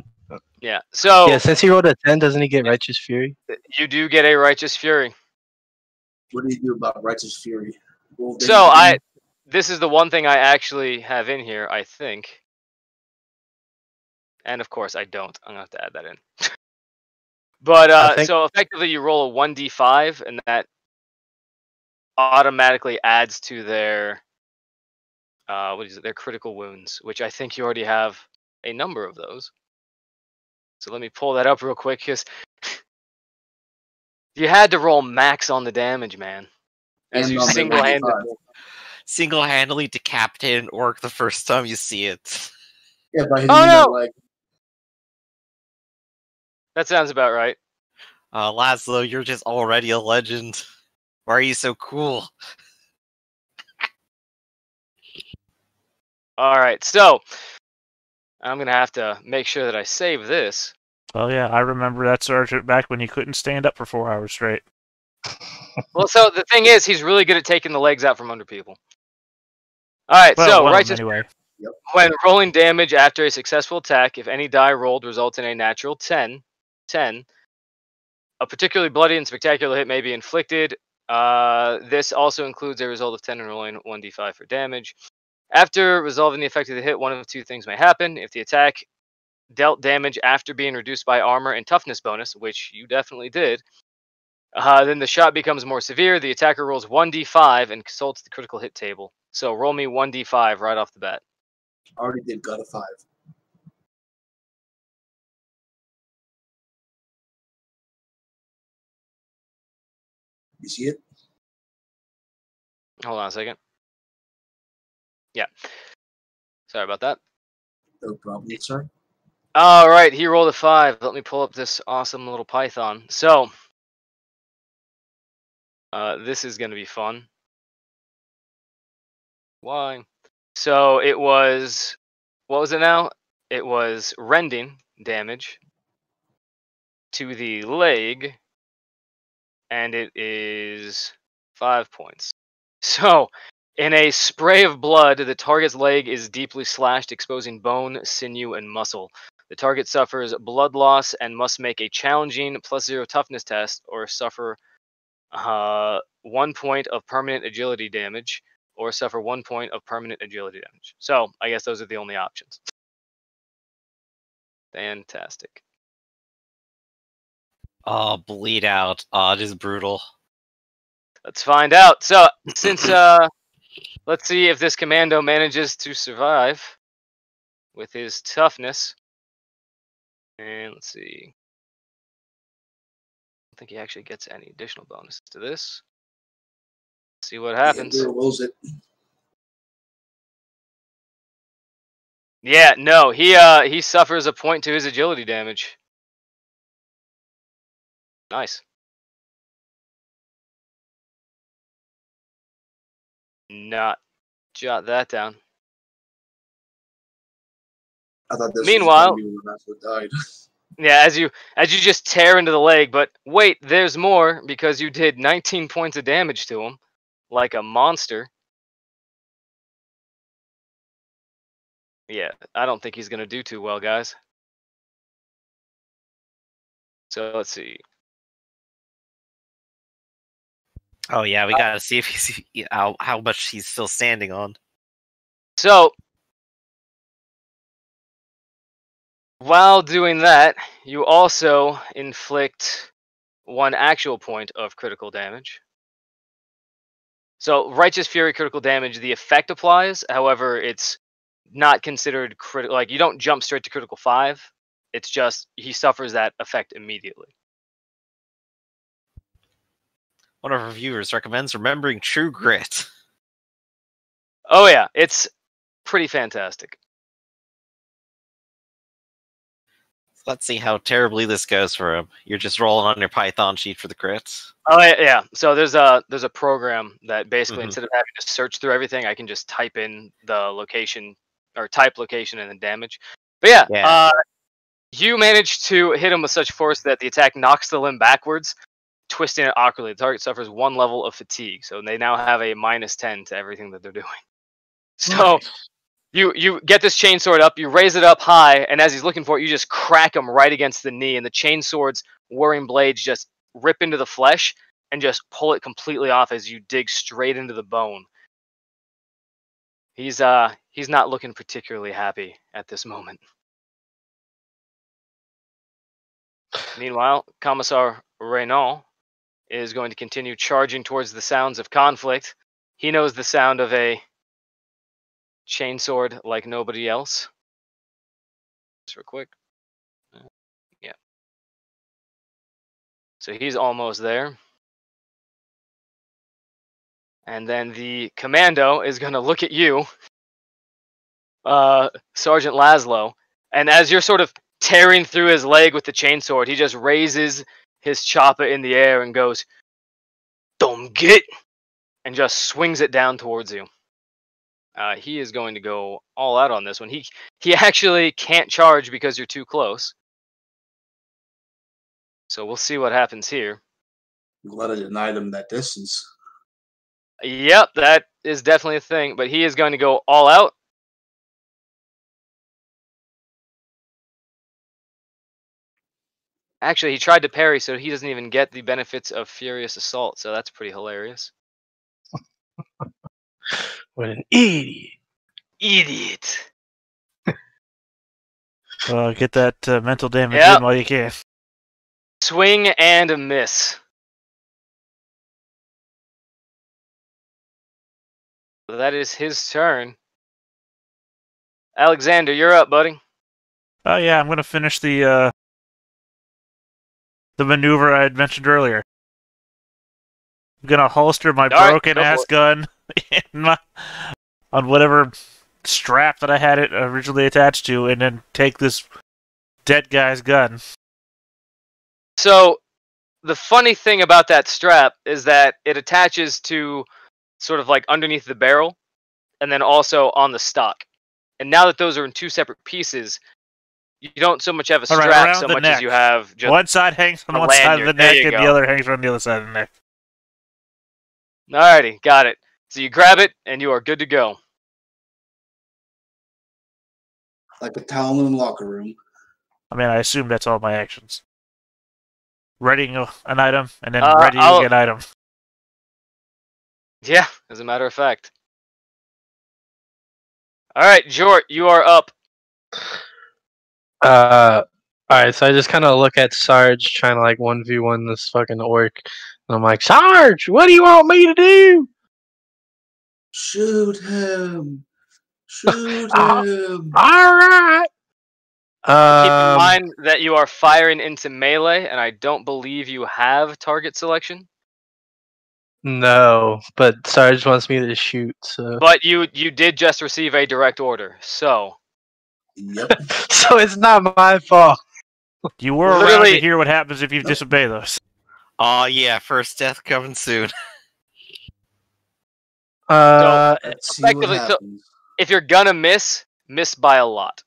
Yeah. So Yeah, since he rolled a 10, doesn't he get Righteous Fury? you do get a Righteous Fury. What do you do about Righteous Fury? Well, So this is the one thing I actually have in here, I think. And of course I don't. I'm gonna have to add that in. But so effectively you roll a 1d5 and that automatically adds to their their critical wounds, which I think you already have a number of those. So let me pull that up real quick because you had to roll max on the damage, man. As you single-handedly decapitate an orc the first time you see it. Yeah, by hitting the leg. That sounds about right. Laszlo, you're just already a legend. Why are you so cool? Alright, so I'm going to have to make sure that I save this. Oh yeah, I remember that sergeant back when he couldn't stand up for 4 hours straight. Well, so the thing is, he's really good at taking the legs out from under people. Alright, so Righteous anyway. When rolling damage after a successful attack, if any die rolled results in a natural 10, a particularly bloody and spectacular hit may be inflicted. This also includes a result of 10 and rolling 1d5 for damage. After resolving the effect of the hit, one of two things may happen. If the attack dealt damage after being reduced by armor and toughness bonus, which you definitely did, then the shot becomes more severe. The attacker rolls 1d5 and consults the critical hit table. So roll me 1d5 right off the bat. Already did, got a 5. You see it? Hold on a second. Yeah. Sorry about that. No problem, sir. All right, he rolled a 5. Let me pull up this awesome little Python. So, this is going to be fun. Why? So it was, what was it now? It was rending damage to the leg, and it is 5 points. So, in a spray of blood, the target's leg is deeply slashed, exposing bone, sinew, and muscle. The target suffers blood loss and must make a challenging +0 toughness test or suffer 1 point of permanent agility damage or suffer 1 point of permanent agility damage. So, I guess those are the only options. Fantastic. Oh, bleed out. Oh, it is brutal. Let's find out. So, since let's see if this commando manages to survive with his toughness. And let's see. I don't think he actually gets any additional bonuses to this. See what happens. Where was it? Yeah, no, he suffers a point to his agility damage. Nice. Not jot that down. I thought this Meanwhile, was when that's what died. yeah, as you just tear into the leg, but wait, there's more because you did 19 points of damage to him, like a monster. Yeah, I don't think he's gonna do too well, guys. So let's see. Oh yeah, we gotta see if he's how much he's still standing on. So while doing that, you also inflict 1 actual point of critical damage. So Righteous Fury critical damage, the effect applies. However, it's not considered critical. Like, you don't jump straight to critical 5. It's just he suffers that effect immediately. One of our viewers recommends remembering True Grit. Oh yeah, it's pretty fantastic. Let's see how terribly this goes for him. You're just rolling on your Python sheet for the crits. Oh yeah. So there's a program that basically Mhm. instead of having to search through everything, I can just type in the location or type location and then damage. But Yeah. You manage to hit him with such force that the attack knocks the limb backwards, twisting it awkwardly. The target suffers 1 level of fatigue, so they now have a -10 to everything that they're doing. So Nice. you get this chainsword up, you raise it up high, and as he's looking for it, you just crack him right against the knee, and the chainsword's whirring blades just rip into the flesh and just pull it completely off as you dig straight into the bone. He's not looking particularly happy at this moment. Meanwhile, Commissar Renault is going to continue charging towards the sounds of conflict. He knows the sound of a chainsword like nobody else. Just real quick. Yeah. So he's almost there. And then the commando is going to look at you, Sergeant Laszlo. And as you're sort of tearing through his leg with the chainsword, he just raises his chopper in the air and goes, "Don't get," and just swings it down towards you. He is going to go all out on this one. He actually can't charge because you're too close. So we'll see what happens here. I'm glad I denied him that distance. Yep, that is definitely a thing. But he is going to go all out. Actually, he tried to parry, so he doesn't even get the benefits of Furious Assault. So that's pretty hilarious. What an idiot. Idiot. Get that mental damage Yep. in while you can. Swing and a miss. That is his turn. Alexander, you're up, buddy. Oh yeah, I'm gonna finish the maneuver I had mentioned earlier. I'm gonna holster my All right, broken go for ass it. gun on whatever strap that I had it originally attached to, and then take this dead guy's gun. So the funny thing about that strap is that it attaches to sort of like underneath the barrel, and then also on the stock. And now that those are in two separate pieces, you don't so much have a All right, strap around so the much as neck. you have just One side hangs on a one side of the lanyard. There neck, you and the go. other hangs on the other side of the neck. Alrighty, got it. So you grab it, and you are good to go. Like a towel in the locker room. I mean, I assume that's all my actions. Readying an item, and then Uh, readying I'll- an item. Yeah, as a matter of fact. Alright, Jort, you are up. Alright, so I just kind of look at Sarge trying to like 1v1 this fucking orc. And I'm like, Sarge, what do you want me to do? Shoot him! Shoot Ah. him! Alright. Keep in mind that you are firing into melee, and I don't believe you have target selection. No, but Sarge wants me to shoot, so But you did just receive a direct order, so Yep. so it's not my fault. You were around to Literally- hear what happens if you disobey those. Oh yeah, first death coming soon. Let's see what effectively, so- happens. if you're gonna miss by a lot.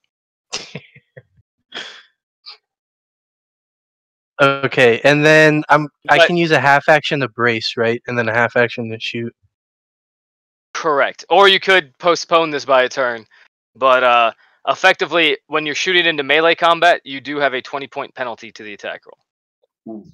Okay, and then I But- can use a half action to brace, right? And then a half action to shoot. Correct. Or you could postpone this by a turn. But effectively, when you're shooting into melee combat, you do have a 20-point penalty to the attack roll. Ooh.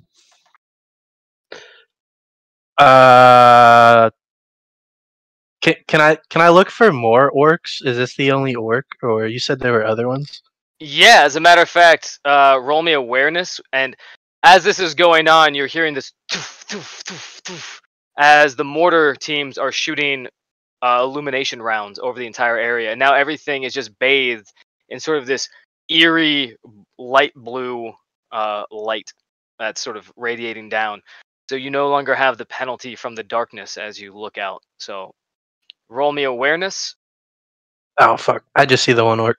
Can I look for more orcs? Is this the only orc, or you said there were other ones? Yeah, as a matter of fact, roll me awareness, and as this is going on, you're hearing this toof, toof, toof, toof, as the mortar teams are shooting illumination rounds over the entire area, and now everything is just bathed in sort of this eerie light blue light that's sort of radiating down. So you no longer have the penalty from the darkness as you look out. So roll me awareness. Oh fuck! I just see the one orc.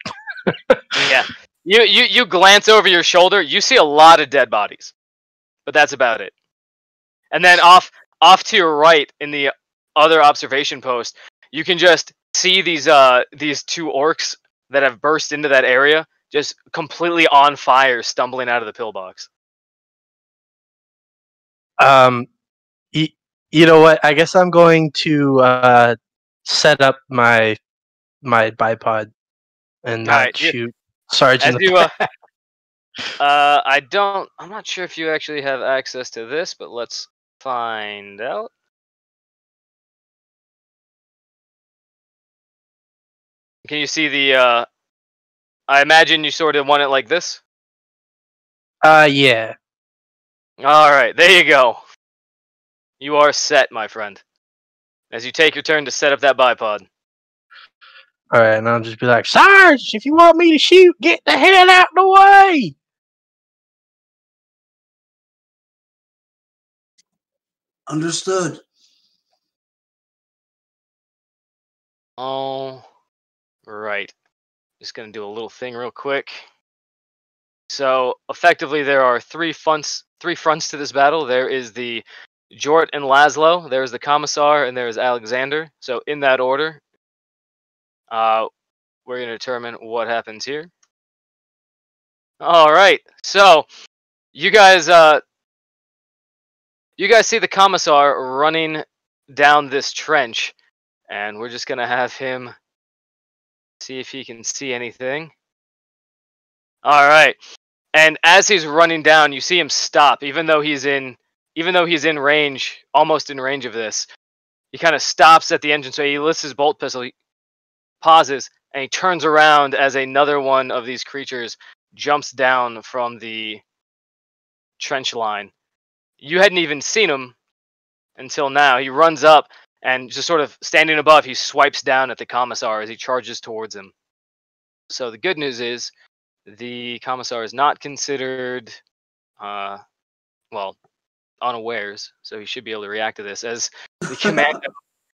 Yeah. You glance over your shoulder, you see a lot of dead bodies. But that's about it. And then off to your right in the other observation post, you can just see these two orcs that have burst into that area just completely on fire, stumbling out of the pillbox. You know what? I guess I'm going to set up my bipod and not Alright, shoot Sarge in As the you back. I'm not sure if you actually have access to this, but let's find out. Can you see the I imagine you sort of want it like this? Yeah. Alright, there you go. You are set, my friend. As you take your turn to set up that bipod. All right, and I'll just be like, Sarge, if you want me to shoot, get the hell out the way. Understood. All right. Just gonna do a little thing real quick. So effectively, there are three fronts to this battle. There is the Jort and Laszlo. There is the Commissar, and there is Alexander. So in that order, we're gonna determine what happens here. All right. So you guys see the Commissar running down this trench, and we're just gonna have him see if he can see anything. All right. And as he's running down, you see him stop, even though he's in range, almost in range of this. He kind of stops at the engine, so he lifts his bolt pistol, he pauses, and he turns around as another one of these creatures jumps down from the trench line. You hadn't even seen him until now. He runs up and just sort of standing above, he swipes down at the Commissar as he charges towards him. So the good news is the Commissar is not considered, well, unawares, so he should be able to react to this as the commando.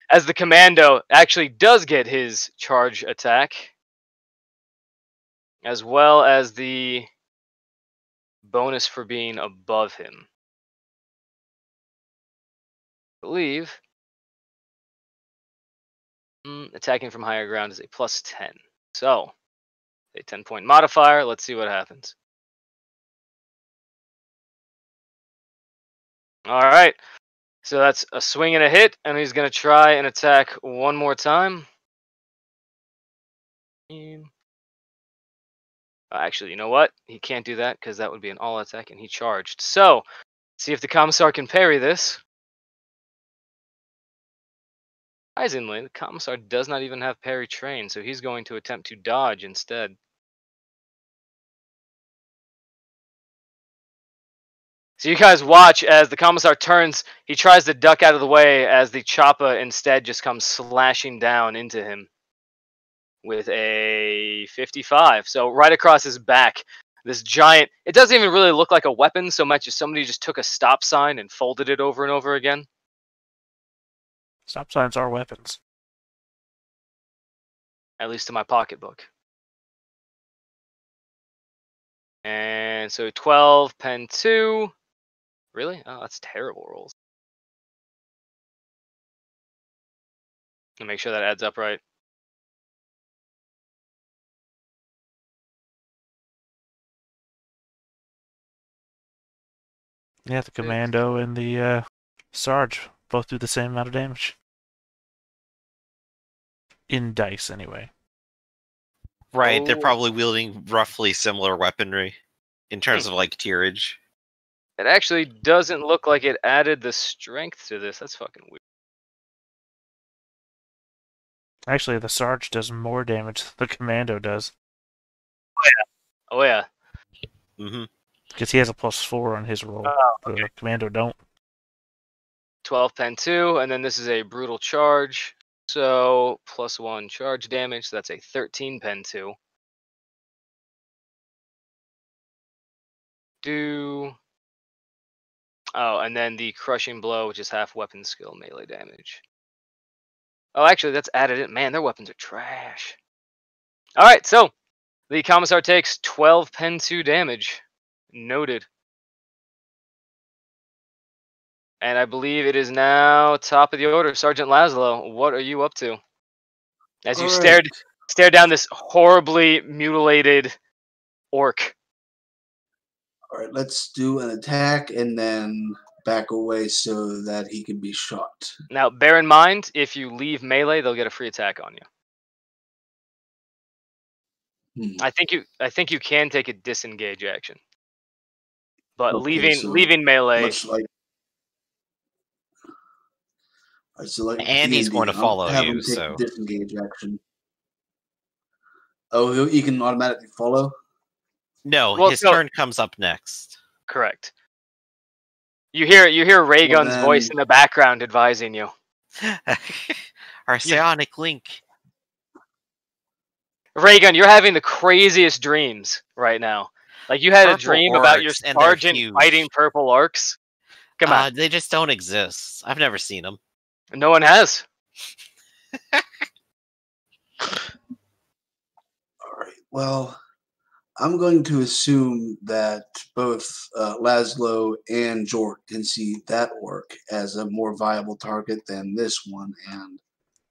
As the commando actually does get his charge attack, as well as the bonus for being above him. I believe attacking from higher ground is a plus 10. So, a 10-point modifier. Let's see what happens. All right. So that's a swing and a hit, and he's going to try and attack one more time. Actually, you know what? He can't do that because that would be an all attack, and he charged. So, see if the Commissar can parry this. Surprisingly, the Commissar does not even have parry trained, so he's going to attempt to dodge instead. So you guys watch as the Commissar turns. He tries to duck out of the way as the Choppa instead just comes slashing down into him with a 55. So right across his back, this giant, it doesn't even really look like a weapon so much as somebody just took a stop sign and folded it over and over again. Stop signs are weapons. At least in my pocketbook. And so 12, pen 2. Really? Oh, that's terrible rolls. I'll make sure that adds up right. Yeah, the commando and the Sarge both do the same amount of damage. In dice, anyway. Right, they're probably wielding roughly similar weaponry in terms of like tierage. It actually doesn't look like it added the strength to this. That's fucking weird. Actually, the Sarge does more damage than the commando does. Oh yeah. Mm-hmm. Because he has a +4 on his roll. The commando don't. 12 pen 2, and then this is a brutal charge. So +1 charge damage. So that's a 13 pen 2. Oh, and then the crushing blow, which is half weapon skill melee damage. Oh, actually, that's added in. Man, their weapons are trash. All right, so the Commissar takes 12 pen 2 damage. Noted. And I believe it is now top of the order. Sergeant Laszlo, what are you up to? As you stare down this horribly mutilated orc. All right, let's do an attack and then back away so that he can be shot. Now, bear in mind, if you leave melee, they'll get a free attack on you. I think you can take a disengage action, but leaving melee. Much like, so like and he's going to follow have you. Him take So disengage action. Oh, you can automatically follow. No, well, his turn comes up next. Correct. You hear Raygun's voice in the background advising you. Our psionic link. Raygun, you're having the craziest dreams right now. Like you had a dream about your sergeant fighting purple orcs. Come on. They just don't exist. I've never seen them. No one has. All right. Well, I'm going to assume that both Laszlo and Jort can see that orc as a more viable target than this one, and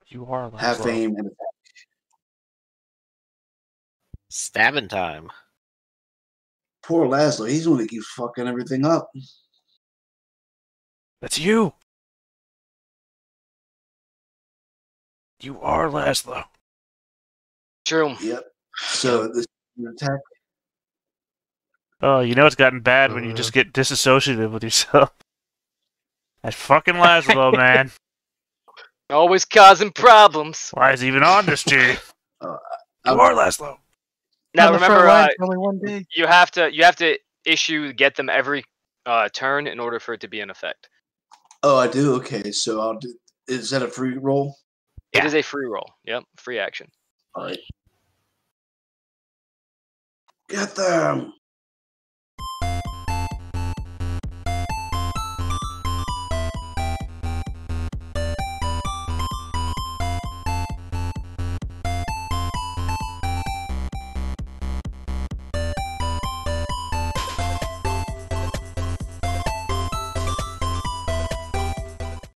you are Laszlo. Have aim and attack. Stabbing time. Poor Laszlo, he's the one that keeps fucking everything up. That's you. You are Laszlo. True. Yep. So this attack. Oh, you know it's gotten bad when you just get disassociated with yourself. That's fucking Laszlo, man. Always causing problems. Why is he even on this team? You are Laszlo. Now remember, only one day. you have to get them every turn in order for it to be in effect. Oh, I do. Okay, so I'll do. Is that a free roll? It is a free roll. Yep, free action. All right. Get them.